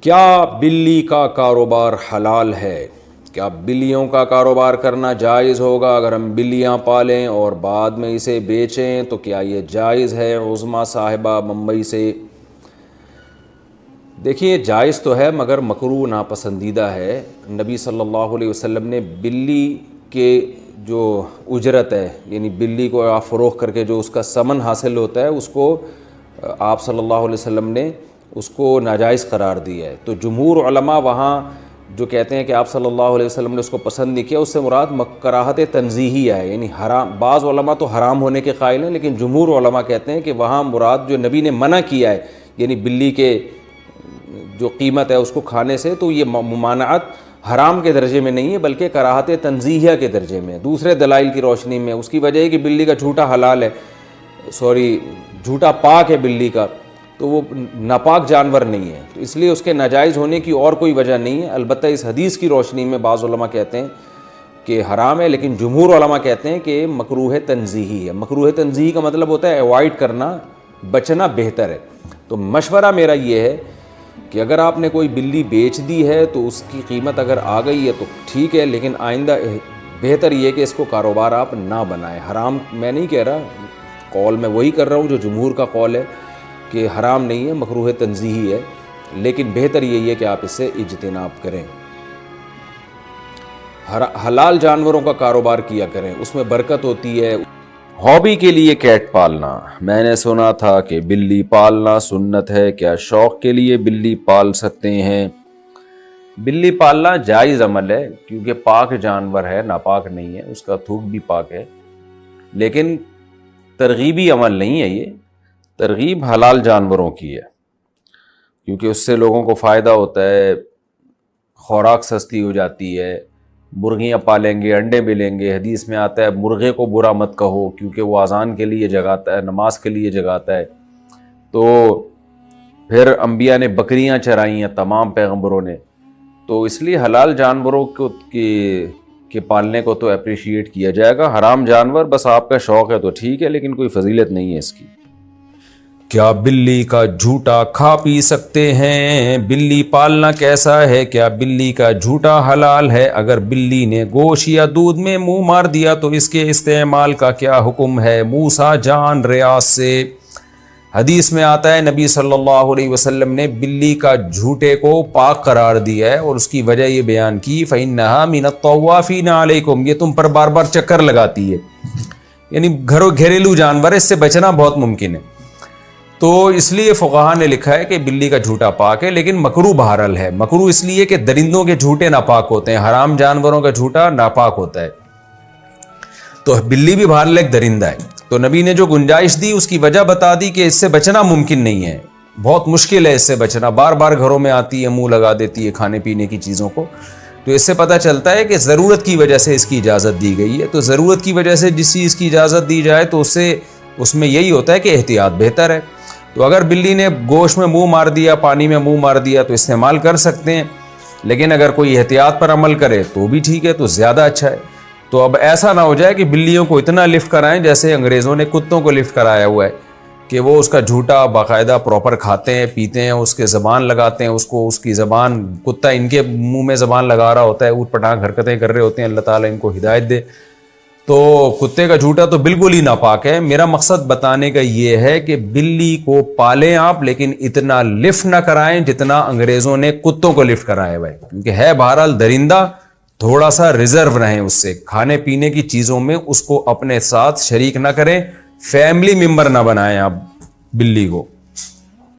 کیا بلی کا کاروبار حلال ہے؟ کیا بلیوں کا کاروبار کرنا جائز ہوگا؟ اگر ہم بلیاں پالیں اور بعد میں اسے بیچیں تو کیا یہ جائز ہے؟ عظمیٰ صاحبہ ممبئی سے۔ دیکھیے جائز تو ہے مگر مکروہ ناپسندیدہ ہے۔ نبی صلی اللہ علیہ وسلم نے بلی کے جو اجرت ہے، یعنی بلی کو آپ فروخت کر کے جو اس کا ثمن حاصل ہوتا ہے، اس کو آپ صلی اللہ علیہ وسلم نے اس کو ناجائز قرار دیا ہے۔ تو جمہور علماء وہاں جو کہتے ہیں کہ آپ صلی اللہ علیہ وسلم نے اس کو پسند نہیں کیا، اس سے مراد کراہت تنزیہیہ ہے، یعنی حرام۔ بعض علماء تو حرام ہونے کے قائل ہیں، لیکن جمہور علماء کہتے ہیں کہ وہاں مراد جو نبی نے منع کیا ہے، یعنی بلی کے جو قیمت ہے اس کو کھانے سے، تو یہ ممانعت حرام کے درجے میں نہیں ہے بلکہ کراہت تنزیہیہ کے درجے میں۔ دوسرے دلائل کی روشنی میں اس کی وجہ ہے کہ بلی کا جھوٹا حلال ہے، جھوٹا پاک ہے بلی کا، تو وہ ناپاک جانور نہیں ہے، تو اس لیے اس کے ناجائز ہونے کی اور کوئی وجہ نہیں ہے۔ البتہ اس حدیث کی روشنی میں بعض علماء کہتے ہیں کہ حرام ہے، لیکن جمہور علماء کہتے ہیں کہ مکروہ تنزیہی ہے۔ مکروہ تنزیہی کا مطلب ہوتا ہے ایوائڈ کرنا، بچنا بہتر ہے۔ تو مشورہ میرا یہ ہے کہ اگر آپ نے کوئی بلی بیچ دی ہے تو اس کی قیمت اگر آ گئی ہے تو ٹھیک ہے، لیکن آئندہ بہتر یہ کہ اس کو کاروبار آپ نہ بنائیں۔ حرام میں نہیں کہہ رہا، قول میں وہی کر رہا ہوں جو جمہور کا قول ہے کہ حرام نہیں ہے، مکروہ تنزیہی ہے، لیکن بہتر یہی ہے کہ آپ اس سے اجتناب کریں۔ حلال جانوروں کا کاروبار کیا کریں، اس میں برکت ہوتی ہے۔ ہابی کے لیے کیٹ پالنا، میں نے سنا تھا کہ بلی پالنا سنت ہے، کیا شوق کے لیے بلی پال سکتے ہیں؟ بلی پالنا جائز عمل ہے کیونکہ پاک جانور ہے، ناپاک نہیں ہے، اس کا تھوک بھی پاک ہے، لیکن ترغیبی عمل نہیں ہے۔ یہ ترغیب حلال جانوروں کی ہے کیونکہ اس سے لوگوں کو فائدہ ہوتا ہے، خوراک سستی ہو جاتی ہے۔ مرغیاں پالیں گے، انڈے ملیں گے۔ حدیث میں آتا ہے مرغے کو برا مت کہو کیونکہ وہ اذان کے لیے جگاتا ہے، نماز کے لیے جگاتا ہے۔ تو پھر انبیاء نے بکریاں چرائی ہیں، تمام پیغمبروں نے، تو اس لیے حلال جانوروں کو کے پالنے کو تو اپریشیٹ کیا جائے گا۔ حرام جانور بس آپ کا شوق ہے تو ٹھیک ہے، لیکن کوئی فضیلت نہیں ہے اس کی۔ کیا بلی کا جھوٹا کھا پی سکتے ہیں؟ بلی پالنا کیسا ہے؟ کیا بلی کا جھوٹا حلال ہے؟ اگر بلی نے گوشت یا دودھ میں منہ مار دیا تو اس کے استعمال کا کیا حکم ہے؟ موسیٰ جان ریاض سے۔ حدیث میں آتا ہے نبی صلی اللہ علیہ وسلم نے بلی کا جھوٹے کو پاک قرار دیا ہے اور اس کی وجہ یہ بیان کی فَإِنَّهَا مِنَ الطَّوَّافِينَ عَلَيْكُمْ، یہ تم پر بار بار چکر لگاتی ہے، یعنی گھریلو جانور، اس سے بچنا بہت ممکن ہے۔ تو اس لیے فقہاء نے لکھا ہے کہ بلی کا جھوٹا پاک ہے، لیکن مکروہ بہرحال ہے۔ مکروہ اس لیے کہ درندوں کے جھوٹے ناپاک ہوتے ہیں، حرام جانوروں کا جھوٹا ناپاک ہوتا ہے، تو بلی بھی بہرحال ایک درندہ ہے۔ تو نبی نے جو گنجائش دی اس کی وجہ بتا دی کہ اس سے بچنا ممکن نہیں ہے، بہت مشکل ہے اس سے بچنا، بار بار گھروں میں آتی ہے، منہ لگا دیتی ہے کھانے پینے کی چیزوں کو۔ تو اس سے پتہ چلتا ہے کہ ضرورت کی وجہ سے اس کی اجازت دی گئی ہے۔ تو ضرورت کی وجہ سے جس چیز کی اجازت دی جائے تو اس میں یہی ہوتا ہے کہ احتیاط بہتر ہے۔ تو اگر بلی نے گوشت میں منہ مار دیا، پانی میں منہ مار دیا تو استعمال کر سکتے ہیں، لیکن اگر کوئی احتیاط پر عمل کرے تو بھی ٹھیک ہے، تو زیادہ اچھا ہے۔ تو اب ایسا نہ ہو جائے کہ بلیوں کو اتنا لفٹ کرائیں جیسے انگریزوں نے کتوں کو لفٹ کرایا ہوا ہے، کہ وہ اس کا جھوٹا باقاعدہ پراپر کھاتے ہیں، پیتے ہیں، اس کے زبان لگاتے ہیں، اس کی زبان، کتا ان کے منہ میں زبان لگا رہا ہوتا ہے، اوٹ پٹانگ حرکتیں کر رہے ہوتے ہیں، اللہ تعالیٰ ان کو ہدایت دے۔ تو کتے کا جھوٹا تو بالکل ہی ناپاک ہے۔ میرا مقصد بتانے کا یہ ہے کہ بلی کو پالیں آپ، لیکن اتنا لفٹ نہ کرائیں جتنا انگریزوں نے کتوں کو لفٹ کرایا ہے، کیونکہ ہے بہرحال درندہ، تھوڑا سا ریزرو رہیں اس سے، کھانے پینے کی چیزوں میں اس کو اپنے ساتھ شریک نہ کریں، فیملی ممبر نہ بنائیں آپ بلی کو۔